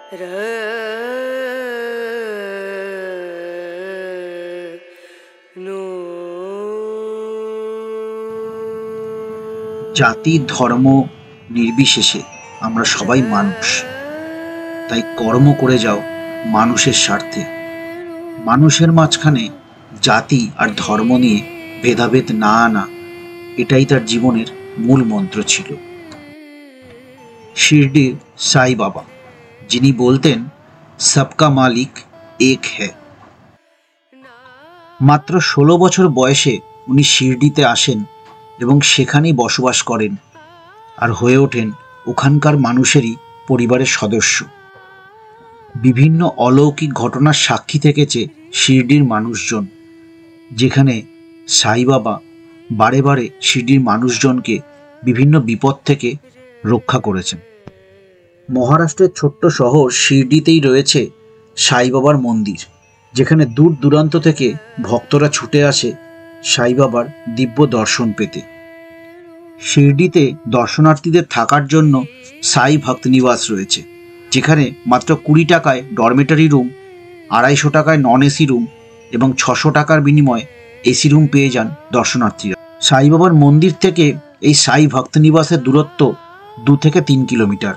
জাতি ধর্ম নির্বিশেষে আমরা সবাই মানুষ, তাই কর্ম করে যাও মানুষের স্বার্থে। মানুষের মাঝখানে জাতি আর ধর্ম নিয়ে ভেদাভেদ না আনা, এটাই তার জীবনের মূল মন্ত্র ছিল। শিরডির সাই বাবা, যিনি বলতেন সবকা মালিক এক হ্যায়। মাত্র 16 বছর বয়সে উনি শিরডিতে আসেন এবং সেখানেই বসবাস করেন আর হয়ে ওঠেন ওখানকার মানুষেরই পরিবারের সদস্য। বিভিন্ন অলৌকিক ঘটনার সাক্ষী থেকেছে শিরডির মানুষজন, যেখানে সাই বাবা বারে বারে শিরডির মানুষজনকে বিভিন্ন বিপদ থেকে রক্ষা করেছেন। মহারাষ্ট্রের ছোট্ট শহর শিরডিতেই রয়েছে সাই বাবার মন্দির, যেখানে দূর দূরান্ত থেকে ভক্তরা ছুটে আসে সাই বাবার দিব্য দর্শন পেতে। শিরডিতে দর্শনার্থীদের থাকার জন্য সাই ভক্ত নিবাস রয়েছে, যেখানে মাত্র 20 টাকায় ডরমেটারি রুম, 250 টাকায় নন এসি রুম এবং 600 টাকার বিনিময়ে এসি রুম পেয়ে যান দর্শনার্থীরা। সাই বাবার মন্দির থেকে এই সাই ভক্ত নিবাসের দূরত্ব 2 থেকে 3 কিলোমিটার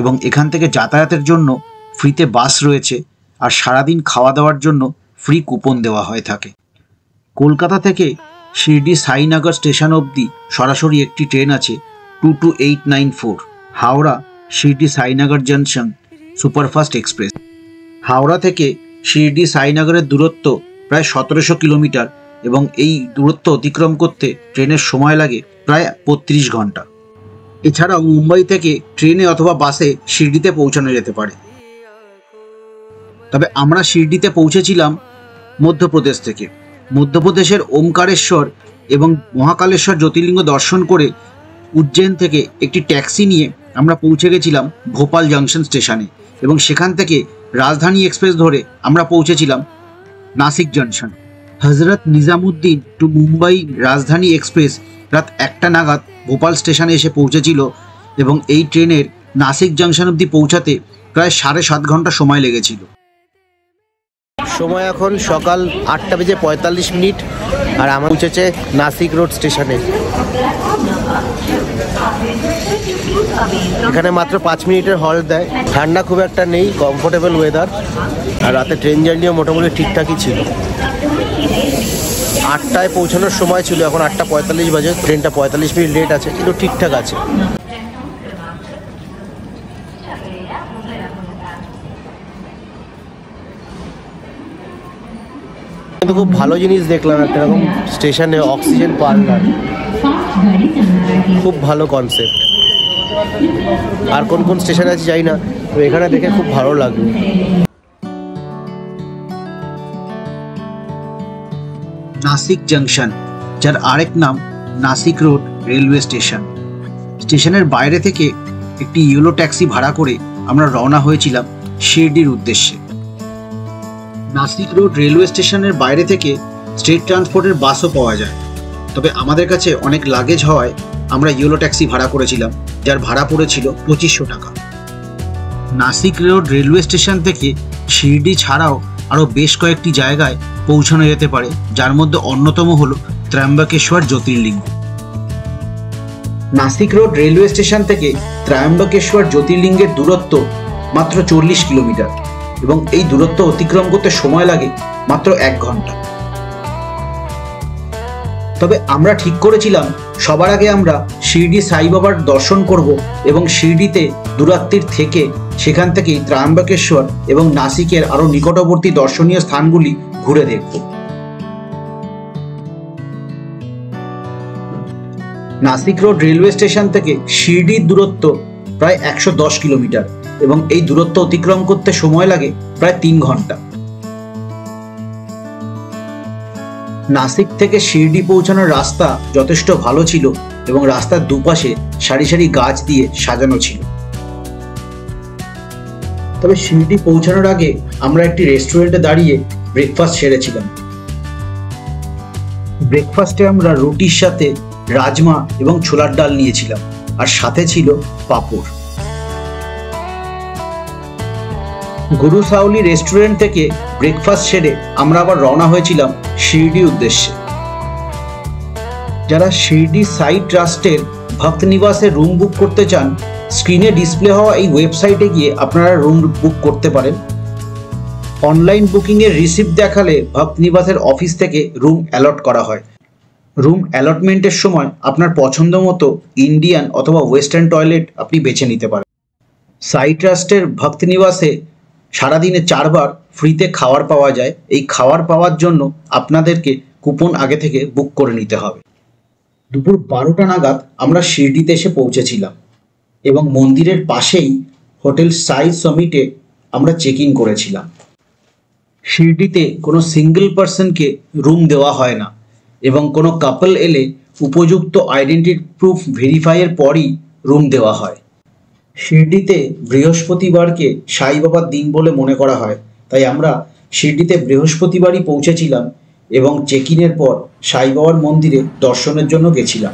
এবং এখান থেকে যাতায়াতের জন্য ফ্রিতে বাস রয়েছে আর সারাদিন খাওয়া দাওয়ার জন্য ফ্রি কুপন দেওয়া হয়ে থাকে। কলকাতা থেকে শিরডি সাইনগর স্টেশন অবধি সরাসরি একটি ট্রেন আছে 22894 Howrah Shirdi Sainagar junction superfast express. Howrah থেকে শিরডি সাইনগরের দূরত্ব প্রায় 1700 কিলোমিটার এবং এই দূরত্ব অতিক্রম করতে ট্রেনের সময় লাগে প্রায় 35 ঘন্টা। এছাড়াও মুম্বাই থেকে ট্রেনে অথবা বাসে শিরডিতে পৌঁছানো যেতে পারে। তবে আমরা শিরডিতে পৌঁছেছিলাম মধ্যপ্রদেশ থেকে। মধ্যপ্রদেশের ওমকারেশ্বর এবং মহাকালেশ্বর জ্যোতির্লিঙ্গ দর্শন করে উজ্জয়ন থেকে একটি ট্যাক্সি নিয়ে আমরা পৌঁছে গেছিলাম ভোপাল জংশন স্টেশনে এবং সেখান থেকে রাজধানী এক্সপ্রেস ধরে আমরা পৌঁছেছিলাম নাসিক জংশন। হজরত নিজামুদ্দিন টু মুম্বাই রাজধানী এক্সপ্রেস রাত 1টা নাগাদ ভোপাল স্টেশনে এসে পৌঁছেছিল এবং এই ট্রেনের নাসিক জংশন অবধি পৌঁছাতে প্রায় 7.5 ঘন্টা সময় লেগেছিল। সময় এখন সকাল 8:45 আর আমার পৌঁছেছে নাসিক রোড স্টেশনে। এখানে মাত্র 5 মিনিটের হল্ট দেয়। ঠান্ডা খুব একটা নেই, কমফোর্টেবল ওয়েদার, আর রাতে ট্রেন জার্নিও মোটামুটি ঠিকঠাকই ছিল। 8টায় পৌঁছানোর সময় ছিল, এখন 8:45 বাজে। ট্রেনটা 45 মিনিট লেট আছে, কিন্তু ঠিকঠাক আছে। কিন্তু খুব ভালো জিনিস দেখলাম, একটা এরকম স্টেশনে অক্সিজেন পার্লার, খুব ভালো কনসেপ্ট। আর কোন কোন স্টেশনে আছে যাই না, তো এখানে দেখে খুব ভালো লাগলো। নাসিক জংশন, যার আরেক নাম নাসিক রোড রেলওয়ে স্টেশন। স্টেশনের বাইরে থেকে একটি ইয়েলো ট্যাক্সি ভাড়া করে আমরা রওনা হয়েছিলাম শিরডির উদ্দেশ্যে। নাসিক রোড রেলওয়ে স্টেশনের বাইরে থেকে স্টেট ট্রান্সপোর্টের বাসও পাওয়া যায়, তবে আমাদের কাছে অনেক লাগেজ হওয়ায় আমরা ইয়েলো ট্যাক্সি ভাড়া করেছিলাম, যার ভাড়া পড়েছিল 2500 টাকা। নাসিক রোড রেলওয়ে স্টেশন থেকে শিরডি ছাড়াও আরও বেশ কয়েকটি জায়গায় পৌঁছানো যেতে পারে, যার মধ্যে অন্যতম হল ত্র্যম্বকেশ্বর জ্যোতির্লিঙ্গ। নাসিক রোড রেলওয়ে স্টেশন থেকে ত্র্যম্বকেশ্বর জ্যোতির্লিঙ্গের দূরত্ব মাত্র 40 কিলোমিটার এবং এই দূরত্ব অতিক্রম করতে সময় লাগে মাত্র 1 ঘন্টা। তবে আমরা ঠিক করেছিলাম সবার আগে আমরা শিরডি সাই বাবার দর্শন করব এবং শিরডিতে দূরাত্মীর থেকে সেখান থেকেই ত্র্যম্বকেশ্বর এবং নাসিকের আরো নিকটবর্তী দর্শনীয় স্থানগুলি ঘুরে দেখব। নাসিক রোড রেলওয়ে স্টেশন থেকে শিরডির দূরত্ব প্রায় 110 কিলোমিটার এবং এই দূরত্ব অতিক্রম করতে সময় লাগে প্রায় 3 ঘন্টা। নাসিক থেকে শিরডি পৌঁছানোর রাস্তা যথেষ্ট ভালো ছিল এবং রাস্তার দুপাশে সারি সারি গাছ দিয়ে সাজানো ছিল। তবে শিরডি পৌঁছানোর আগে আমরা একটি রেস্টুরেন্টে দাঁড়িয়ে ব্রেকফাস্ট সেরেছিলাম। ব্রেকফাস্টে আমরা রুটির সাথে রাজমা এবং ছোলার ডাল নিয়েছিলাম আর সাথে ছিল পাঁপড়। গুরু সাউলি রেস্টুরেন্ট থেকে ব্রেকফাস্ট সেরে আমরা আবার রওনা হয়েছিলাম শিরডি উদ্দেশ্যে। যারা শিরডি সাই ট্রাস্টের ভক্ত নিবাসে রুম বুক করতে চান, স্ক্রিনে ডিসপ্লে হওয়া এই ওয়েবসাইটে গিয়ে আপনারা রুম বুক করতে পারেন। অনলাইন বুকিংয়ের রিসিপ্ট দেখালে ভক্ত নিবাসের অফিস থেকে রুম অ্যালট করা হয়। রুম অ্যালটমেন্টের সময় আপনার পছন্দ মতো ইন্ডিয়ান অথবা ওয়েস্টার্ন টয়লেট আপনি বেছে নিতে পারেন। সাই ট্রাস্টের ভক্ত নিবাসে সারাদিনে 4 বার ফ্রিতে খাবার পাওয়া যায়। এই খাবার পাওয়ার জন্য আপনাদেরকে কুপন আগে থেকে বুক করে নিতে হবে। দুপুর 12টা নাগাদ আমরা শিরডিতে এসে পৌঁছেছিলাম এবং মন্দিরের পাশেই হোটেল সাই সমিটে আমরা চেক ইন করেছিলাম। শিরডিতে কোনো সিঙ্গেল পার্সনকে রুম দেওয়া হয় না এবং কোনো কাপল এলে উপযুক্ত আইডেন্টিটি প্রুফ ভেরিফাইয়ের পরই রুম দেওয়া হয়। শিরডিতে বৃহস্পতিবারকে সাই বাবার দিন বলে মনে করা হয়, তাই আমরা শিরডিতে বৃহস্পতিবারই পৌঁছেছিলাম এবং চেক ইনের পর সাই বাবার মন্দিরে দর্শনের জন্য গেছিলাম।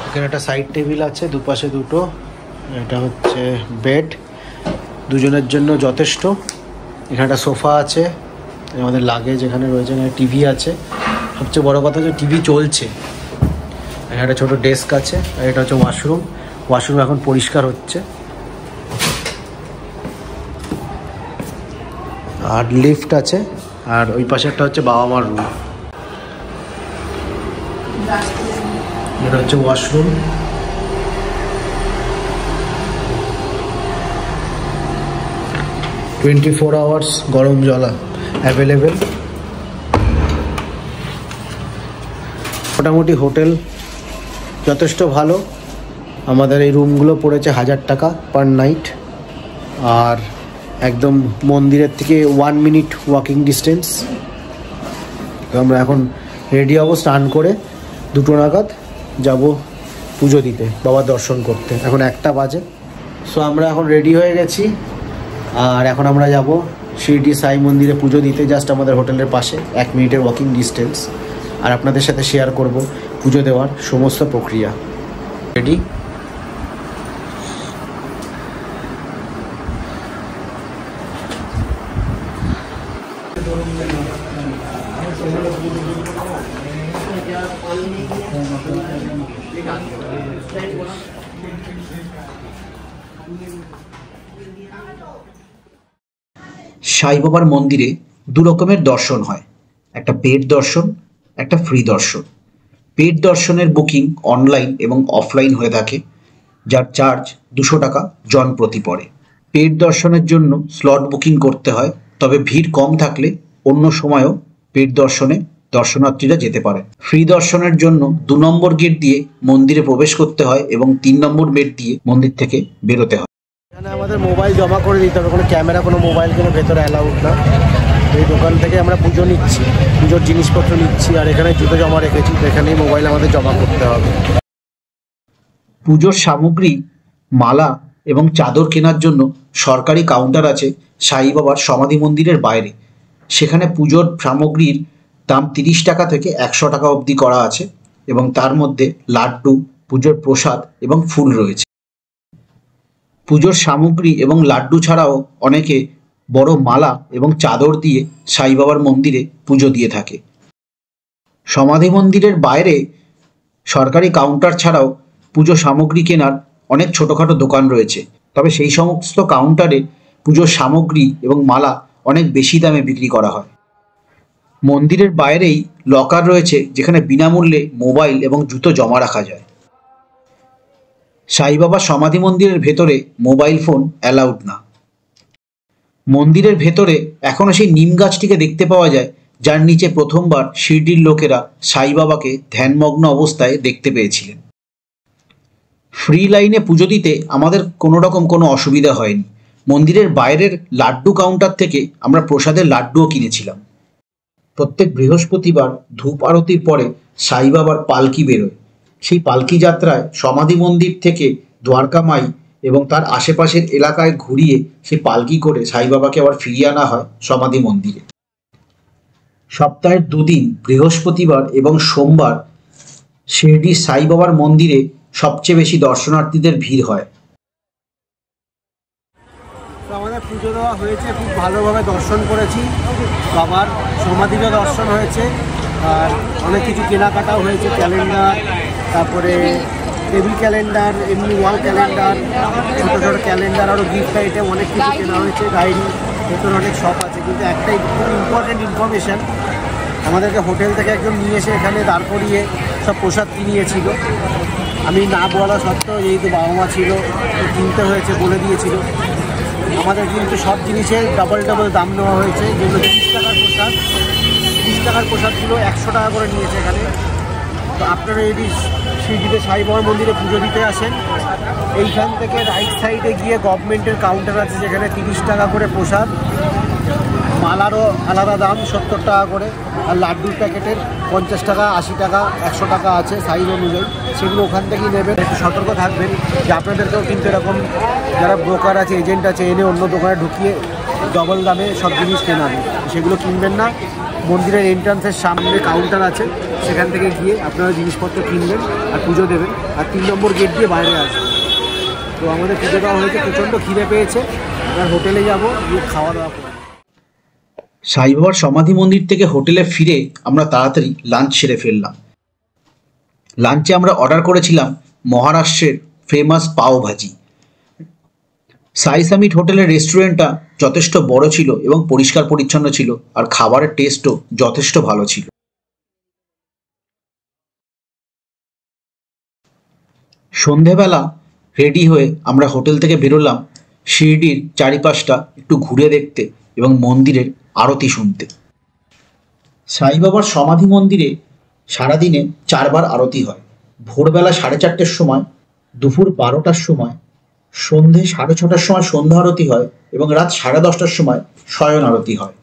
এখানে একটা সাইড টেবিল আছে, দুপাশে দুটো, এটা হচ্ছে বেড, দুজনের জন্য যথেষ্ট। এখানে একটা সোফা আছে, আমাদের লাগেজ এখানে রয়েছে, এখানে টিভি আছে, সবচেয়ে বড় কথা যে টিভি চলছে। এখানে একটা ছোটো ডেস্ক আছে, আর এটা হচ্ছে ওয়াশরুম। ওয়াশরুম এখন পরিষ্কার হচ্ছে। আর লিফট আছে, আর ওই পাশে একটা হচ্ছে বাবা মার রুম। এটা হচ্ছে ওয়াশরুম। টোয়েন্টি-4 আওয়ার্স গরম জল অ্যাভেলেবেল। মোটামুটি হোটেল যথেষ্ট ভালো। আমাদের এই রুমগুলো পড়েছে 1000 টাকা পার নাইট, আর একদম মন্দিরের থেকে 1 মিনিট ওয়াকিং ডিস্টেন্স। আমরা এখন রেডি হব, স্নান করে 2টো নাগাদ যাব পুজো দিতে, বাবার দর্শন করতে। এখন 1টা বাজে। সো আমরা এখন রেডি হয়ে গেছি, আর এখন আমরা যাব শিরডি সাই মন্দিরে পুজো দিতে। জাস্ট আমাদের হোটেলের পাশে 1 মিনিটের ওয়াকিং ডিস্টেন্স, আর আপনাদের সাথে শেয়ার করব পুজো দেওয়ার সমস্ত প্রক্রিয়া। রেডি? সাই বাবার মন্দিরে 2 রকমের দর্শন হয়, একটা পেড দর্শন, একটা ফ্রি দর্শন। পেড দর্শনের বুকিং অনলাইন এবং অফলাইন হয়ে থাকে, যার চার্জ 200 টাকা জন প্রতি পড়ে। পেড দর্শনের জন্য স্লট বুকিং করতে হয়, তবে ভিড় কম থাকলে অন্য সময়ও পেড দর্শনে দর্শনার্থীরা যেতে পারে। ফ্রি দর্শনের জন্য 2 নম্বর গেট দিয়ে মন্দিরে প্রবেশ করতে হয় এবং 3 নম্বর গেট দিয়ে মন্দির থেকে বেরোতে হয়। এখানে আমাদের মোবাইল জমা করে দিতে হবে, কোনো ক্যামেরা, কোনো মোবাইল কোনো ভেতরে অ্যালাউড না। এই দোকান থেকে আমরা পুজো নিচ্ছি, পুজোর জিনিসপত্র নিচ্ছি, আর এখানে জুতো জমা রেখেছি, এখানেই মোবাইল আমাদের জমা করতে হবে। পুজোর সামগ্রী, মালা এবং চাদর কেনার জন্য সরকারি কাউন্টার আছে সাই বাবার সমাধি মন্দিরের বাইরে। সেখানে পুজোর সামগ্রীর দাম 30 টাকা থেকে 100 টাকা অবধি করা আছে এবং তার মধ্যে লাড্ডু, পুজোর প্রসাদ এবং ফুল রয়েছে। পুজোর সামগ্রী এবং লাড্ডু ছাড়াও অনেকে বড় মালা এবং চাদর দিয়ে সাই বাবার মন্দিরে পুজো দিয়ে থাকে। সমাধি মন্দিরের বাইরে সরকারি কাউন্টার ছাড়াও পুজো সামগ্রী কেনার অনেক ছোটোখাটো দোকান রয়েছে, তবে সেই সমস্ত কাউন্টারে পুজোর সামগ্রী এবং মালা অনেক বেশি দামে বিক্রি করা হয়। মন্দিরের বাইরেই লকার রয়েছে, যেখানে বিনামূল্যে মোবাইল এবং জুতো জমা রাখা যায়। সাই বাবা সমাধি মন্দিরের ভেতরে মোবাইল ফোন অ্যালাউড না। মন্দিরের ভেতরে এখনও সেই নিম গাছটিকে দেখতে পাওয়া যায়, যার নিচে প্রথমবার শিরডির লোকেরা সাই বাবাকে ধ্যানমগ্ন অবস্থায় দেখতে পেয়েছিলেন। ফ্রি লাইনে পুজো দিতে আমাদের কোনো রকম কোনো অসুবিধা হয়নি। মন্দিরের বাইরের লাড্ডু কাউন্টার থেকে আমরা প্রসাদের লাড্ডুও কিনেছিলাম। প্রত্যেক বৃহস্পতিবার ধূপ আরতির পরে সাই বাবার পালকি বেরোয়। সেই পালকি যাত্রায় সমাধি মন্দির থেকে দ্বারকা মাই এবং তার আশেপাশের এলাকায় ঘুরিয়ে সেই পালকি করে সাই বাবাকে আবার ফিরিয়ে আনা হয় সমাধি মন্দিরে। সপ্তাহের 2 দিন বৃহস্পতিবার এবং সোমবার শিরডি সাই বাবার মন্দিরে সবচেয়ে বেশি দর্শনার্থীদের ভিড় হয়। পুজো দেওয়া হয়েছে, খুব ভালোভাবে দর্শন করেছি, বাবার সমাধিরও দর্শন হয়েছে, আর অনেক কিছু কেনাকাটাও হয়েছে, ক্যালেন্ডার, তারপরে টেবিল ক্যালেন্ডার, এমনি ওয়াল ক্যালেন্ডার, ছোটো ছোটো ক্যালেন্ডার, আরও গিফট আইটেম অনেক কিছু কেনা হয়েছে, ডায়েরি, ভেতরে অনেক শপ আছে। কিন্তু একটাই খুব ইম্পর্টেন্ট ইনফরমেশান, আমাদেরকে হোটেল থেকে একজন নিয়ে এসে এখানে দাঁড় করিয়ে সব প্রসাদ কিনিয়েছিল। আমি না বলা সত্ত্বেও যেহেতু বাবা মা ছিল কিনতে হয়েছে, বলে দিয়েছিল। আমাদের কিন্তু সব জিনিসের ডাবল দাম নেওয়া হয়েছে, যেগুলো 30 টাকার প্রসাদগুলো 100 টাকা করে নিয়েছে এখানে। তো আপনারা যদি শিরডিতে সাই বাবার মন্দিরে পুজো দিতে আসেন, এইখান থেকে রাইট সাইডে গিয়ে গভর্নমেন্টের কাউন্টার আছে, যেখানে 30 টাকা করে প্রসাদ, মালারও আলাদা দাম 70 টাকা করে, আর লাড্ডুর প্যাকেটের 50 টাকা, 80 টাকা, 100 টাকা আছে সাইজ অনুযায়ী, সেগুলো ওখান থেকেই নেবেন। একটু সতর্ক থাকবেন যে আপনাদেরকেও কিন্তু এরকম যারা ব্রোকার আছে, এজেন্ট আছে, এনে অন্য দোকানে ঢুকিয়ে ডবল দামে সব জিনিস কেনাবে, সেগুলো কিনবেন না। মন্দিরের এন্ট্রান্সের সামনে কাউন্টার আছে, সেখান থেকে গিয়ে আপনারা জিনিসপত্র কিনবেন আর পুজো দেবেন, আর 3 নম্বর গেট দিয়ে বাইরে আসবেন। তো আমাদের পুজো দেওয়া হয়েছে, প্রচণ্ড খিদে পেয়েছে, এবার হোটেলে যাবো, গিয়ে খাওয়া দাওয়া করবো। সাই বাবার সমাধি মন্দির থেকে হোটেলে ফিরে আমরা তাড়াতাড়ি লাঞ্চ সেরে ফেললাম। লাঞ্চে আমরা অর্ডার করেছিলাম মহারাষ্ট্রের ফেমাস পাও ভাজি। সাই সামিট হোটেলের রেস্টুরেন্টটা যথেষ্ট বড় ছিল এবং পরিষ্কার পরিচ্ছন্ন ছিল, আর খাবারের টেস্টও যথেষ্ট ভালো ছিল। সন্ধেবেলা রেডি হয়ে আমরা হোটেল থেকে বেরোলাম শিরডির চারিপাশটা একটু ঘুরে দেখতে এবং মন্দিরের আরতি শুনতে। সাই বাবার সমাধি মন্দিরে সারাদিনে 4 বার আরতি হয়। ভোরবেলা 4:30টার সময়, দুপুর 12টার সময়, সন্ধে 6:30টার সময় সন্ধ্যা আরতি হয় এবং রাত 10:30টার সময় শয়ন আরতি হয়।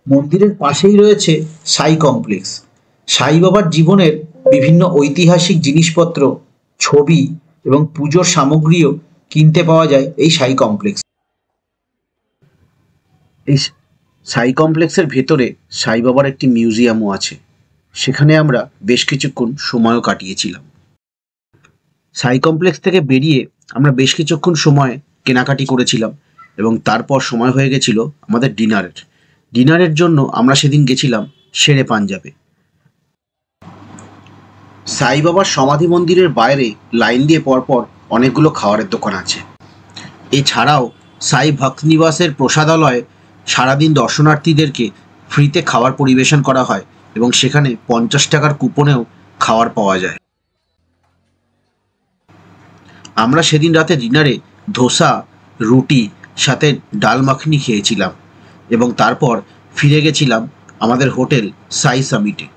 মন্দিরের পাশেই রয়েছে সাই কমপ্লেক্স। সাই বাবার জীবনের বিভিন্ন ঐতিহাসিক জিনিসপত্র, ছবি এবং পুজোর সামগ্রীও কিনতে পাওয়া যায় এই সাই কমপ্লেক্স। এই সাই কমপ্লেক্সের ভেতরে সাই বাবার একটি মিউজিয়ামও আছে, সেখানে আমরা বেশ কিছুক্ষণ সময়ও কাটিয়েছিলাম। সাই কমপ্লেক্স থেকে বেরিয়ে আমরা বেশ কিছুক্ষণ সময় কেনাকাটি করেছিলাম এবং তারপর সময় হয়ে গেছিল আমাদের ডিনারের জন্য আমরা সেদিন গেছিলাম শেরে পাঞ্জাবে। সাই বাবার সমাধি মন্দিরের বাইরে লাইন দিয়ে পরপর অনেকগুলো খাবারের দোকান আছে। এছাড়াও সাই ভক্ত নিবাসের প্রসাদালয়ে সারাদিন দর্শনার্থীদেরকে ফ্রিতে খাবার পরিবেশন করা হয় এবং সেখানে 50 টাকার কুপনেও খাবার পাওয়া যায়। আমরা সেদিন রাতে ডিনারে ধোসা, রুটি সাথে ডাল মাখনি খেয়েছিলাম এবং তারপর ফিরে গেছিলাম আমাদের হোটেল সাই সামিটে।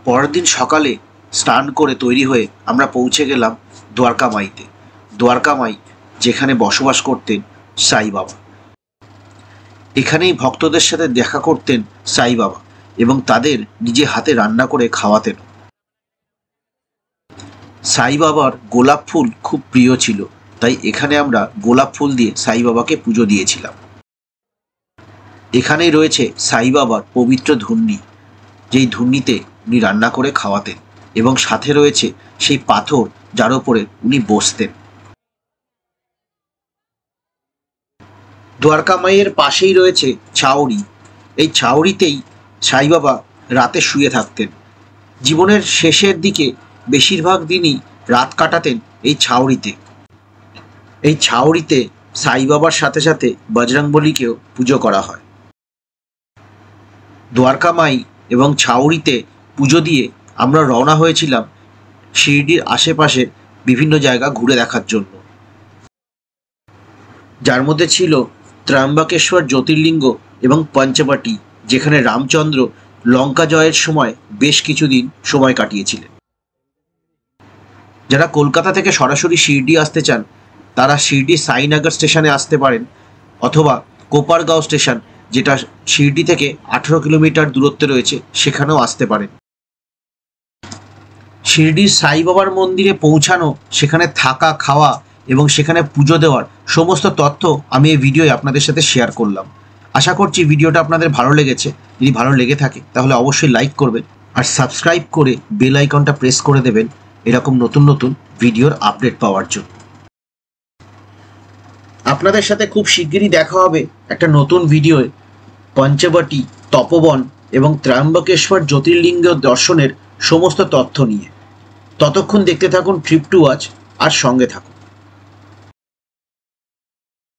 পরের দিন সকালে স্নান করে তৈরি হয়ে আমরা পৌঁছে গেলাম দ্বারকা মাইতে। দ্বারকা মাই যেখানে বসবাস করতেন সাই বাবা। এখানেই ভক্তদের সাথে দেখা করতেন সাই বাবা এবং তাদের নিজে হাতে রান্না করে খাওয়াতেন। সাই বাবার গোলাপ ফুল খুব প্রিয় ছিল, তাই এখানে আমরা গোলাপ ফুল দিয়ে সাই বাবাকে পুজো দিয়েছিলাম। এখানেই রয়েছে সাই বাবার পবিত্র ধুন্নি, যেই ধুন্নিতে উনি রান্না করে খাওয়াতেন, এবং সাথে রয়েছে সেই পাথর যার উপরে উনি বসতেন। দ্বারকা মাইয়ের পাশেই রয়েছে ছাউনি। এই ছাউনিতেই সাই বাবা রাতে শুয়ে থাকতেন। জীবনের শেষের দিকে বেশিরভাগ দিনই রাত কাটাতেন এই ছাউনিতে। এই ছাউনিতে সাই বাবার সাথে সাথে বজরংবলীকেও পুজো করা হয়। দ্বারকা মাই এবং ছাউনিতে পুজো দিয়ে আমরা রওনা হয়েছিলাম শিরডির আশেপাশে বিভিন্ন জায়গা ঘুরে দেখার জন্য, যার মধ্যে ছিল ত্রয়ম্বকেশ্বর জ্যোতির্লিঙ্গ এবং পঞ্চবটি, যেখানে রামচন্দ্র লঙ্কা জয়ের সময় বেশ কিছুদিন সময় কাটিয়েছিলেন। যারা কলকাতা থেকে সরাসরি শিরডি আসতে চান তারা শিরডি সাইনগর স্টেশনে আসতে পারেন, অথবা কোপারগাঁও স্টেশন, যেটা শিরডি থেকে 18 কিলোমিটার দূরত্বে রয়েছে, সেখানেও আসতে পারেন। শিরডির সাই বাবার মন্দিরে পৌঁছানো, সেখানে থাকা, খাওয়া এবং সেখানে পুজো দেওয়ার সমস্ত তথ্য আমি এই ভিডিওয়ে আপনাদের সাথে শেয়ার করলাম। আশা করছি ভিডিওটা আপনাদের ভালো লেগেছে। যদি ভালো লেগে থাকে তাহলে অবশ্যই লাইক করবেন আর সাবস্ক্রাইব করে বেল আইকনটা প্রেস করে দেবেন এরকম নতুন নতুন ভিডিওর আপডেট পাওয়ার জন্য। আপনাদের সাথে খুব শিগগিরই দেখা হবে একটা নতুন ভিডিওয়ে পঞ্চবটি, তপবন এবং ত্র্যম্বকেশ্বর জ্যোতির্লিঙ্গ দর্শনের সমস্ত তথ্য নিয়ে। ততক্ষণ দেখতে থাকুন ট্রিপ টু ওয়াচ আর সঙ্গে থাকুন।